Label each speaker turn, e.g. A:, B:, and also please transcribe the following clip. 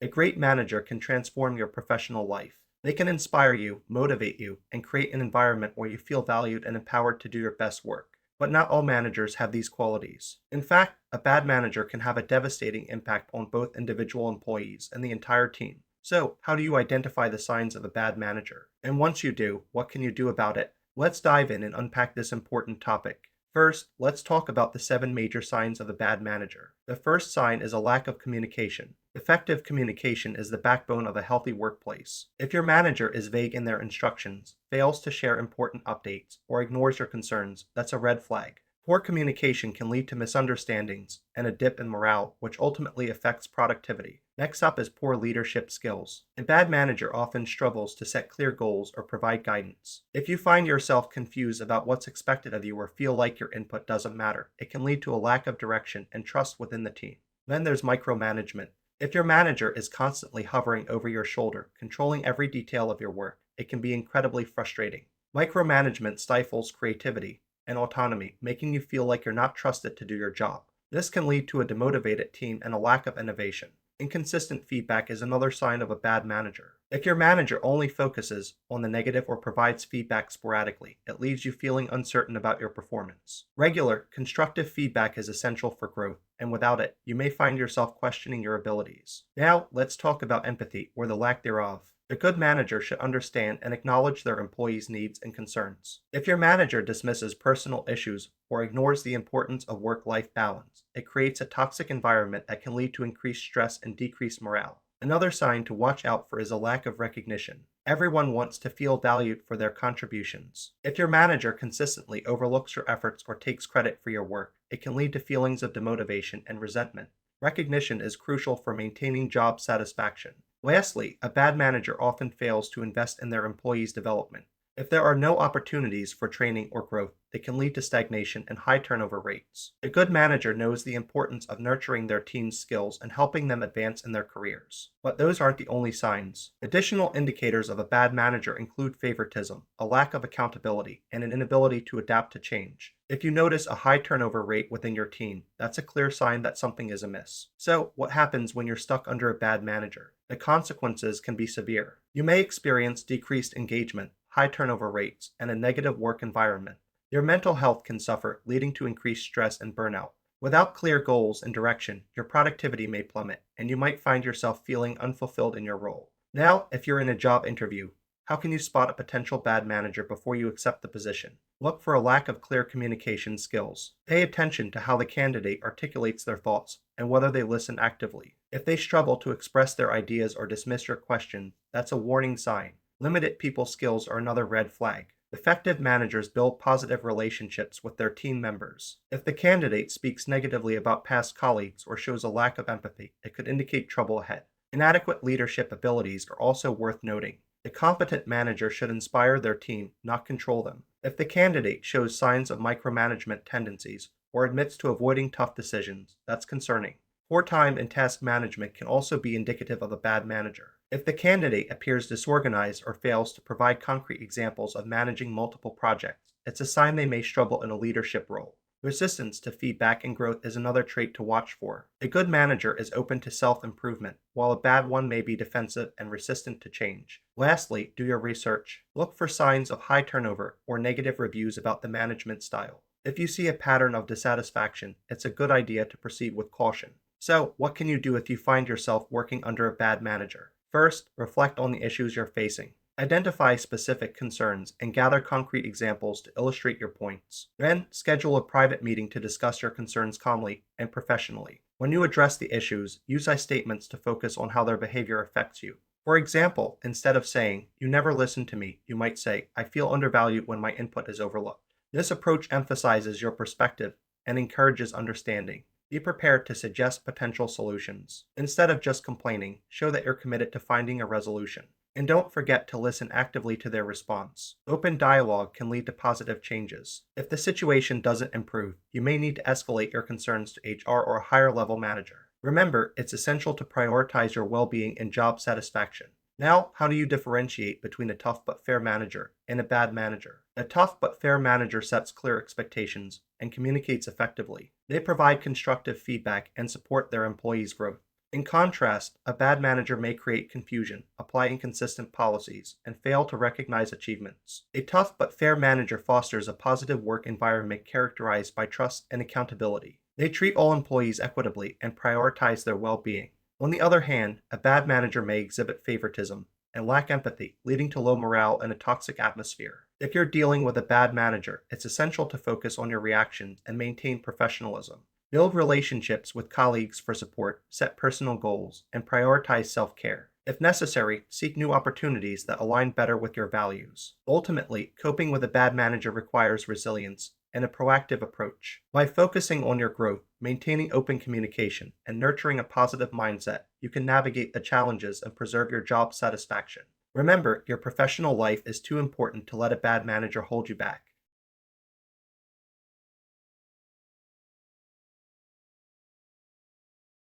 A: A great manager can transform your professional life. They can inspire you, motivate you, and create an environment where you feel valued and empowered to do your best work. But not all managers have these qualities. In fact, a bad manager can have a devastating impact on both individual employees and the entire team. So, how do you identify the signs of a bad manager? And once you do, what can you do about it? Let's dive in and unpack this important topic. First, let's talk about the 7 major signs of a bad manager. The first sign is a lack of communication. Effective communication is the backbone of a healthy workplace. If your manager is vague in their instructions, fails to share important updates, or ignores your concerns, that's a red flag. Poor communication can lead to misunderstandings and a dip in morale, which ultimately affects productivity. Next up is poor leadership skills. A bad manager often struggles to set clear goals or provide guidance. If you find yourself confused about what's expected of you or feel like your input doesn't matter, it can lead to a lack of direction and trust within the team. Then there's micromanagement. If your manager is constantly hovering over your shoulder, controlling every detail of your work, it can be incredibly frustrating. Micromanagement stifles creativity and autonomy, making you feel like you're not trusted to do your job. This can lead to a demotivated team and a lack of innovation. Inconsistent feedback is another sign of a bad manager. If your manager only focuses on the negative or provides feedback sporadically, it leaves you feeling uncertain about your performance. Regular, constructive feedback is essential for growth, and without it, you may find yourself questioning your abilities. Now, let's talk about empathy, or the lack thereof. A good manager should understand and acknowledge their employees' needs and concerns. If your manager dismisses personal issues or ignores the importance of work-life balance, it creates a toxic environment that can lead to increased stress and decreased morale. Another sign to watch out for is a lack of recognition. Everyone wants to feel valued for their contributions. If your manager consistently overlooks your efforts or takes credit for your work, it can lead to feelings of demotivation and resentment. Recognition is crucial for maintaining job satisfaction. Lastly, a bad manager often fails to invest in their employees' development. If there are no opportunities for training or growth, they can lead to stagnation and high turnover rates. A good manager knows the importance of nurturing their team's skills and helping them advance in their careers. But those aren't the only signs. Additional indicators of a bad manager include favoritism, a lack of accountability, and an inability to adapt to change. If you notice a high turnover rate within your team, that's a clear sign that something is amiss. So, what happens when you're stuck under a bad manager? The consequences can be severe. You may experience decreased engagement, high turnover rates, and a negative work environment. Your mental health can suffer, leading to increased stress and burnout. Without clear goals and direction, your productivity may plummet, and you might find yourself feeling unfulfilled in your role. Now, if you're in a job interview, how can you spot a potential bad manager before you accept the position? Look for a lack of clear communication skills. Pay attention to how the candidate articulates their thoughts and whether they listen actively. If they struggle to express their ideas or dismiss your question, that's a warning sign. Limited people skills are another red flag. Effective managers build positive relationships with their team members. If the candidate speaks negatively about past colleagues or shows a lack of empathy, it could indicate trouble ahead. Inadequate leadership abilities are also worth noting. A competent manager should inspire their team, not control them. If the candidate shows signs of micromanagement tendencies or admits to avoiding tough decisions, that's concerning. Poor time and task management can also be indicative of a bad manager. If the candidate appears disorganized or fails to provide concrete examples of managing multiple projects, it's a sign they may struggle in a leadership role. Resistance to feedback and growth is another trait to watch for. A good manager is open to self-improvement, while a bad one may be defensive and resistant to change. Lastly, do your research. Look for signs of high turnover or negative reviews about the management style. If you see a pattern of dissatisfaction, it's a good idea to proceed with caution. So, what can you do if you find yourself working under a bad manager? First, reflect on the issues you're facing. Identify specific concerns and gather concrete examples to illustrate your points. Then, schedule a private meeting to discuss your concerns calmly and professionally. When you address the issues, use I statements to focus on how their behavior affects you. For example, instead of saying, "You never listen to me," you might say, "I feel undervalued when my input is overlooked." This approach emphasizes your perspective and encourages understanding. Be prepared to suggest potential solutions. Instead of just complaining, show that you're committed to finding a resolution. And don't forget to listen actively to their response. Open dialogue can lead to positive changes. If the situation doesn't improve, you may need to escalate your concerns to HR or a higher level manager. Remember, it's essential to prioritize your well-being and job satisfaction. Now, how do you differentiate between a tough but fair manager and a bad manager? A tough but fair manager sets clear expectations and communicates effectively. They provide constructive feedback and support their employees' growth. In contrast, a bad manager may create confusion, apply inconsistent policies, and fail to recognize achievements. A tough but fair manager fosters a positive work environment characterized by trust and accountability. They treat all employees equitably and prioritize their well being. On the other hand, a bad manager may exhibit favoritism and lack empathy, leading to low morale and a toxic atmosphere. If you're dealing with a bad manager, it's essential to focus on your reactions and maintain professionalism. Build relationships with colleagues for support, set personal goals, and prioritize self care. If necessary, seek new opportunities that align better with your values. Ultimately, coping with a bad manager requires resilience and a proactive approach. By focusing on your growth, maintaining open communication, and nurturing a positive mindset, you can navigate the challenges and preserve your job satisfaction. Remember, your professional life is too important to let a bad manager hold you back.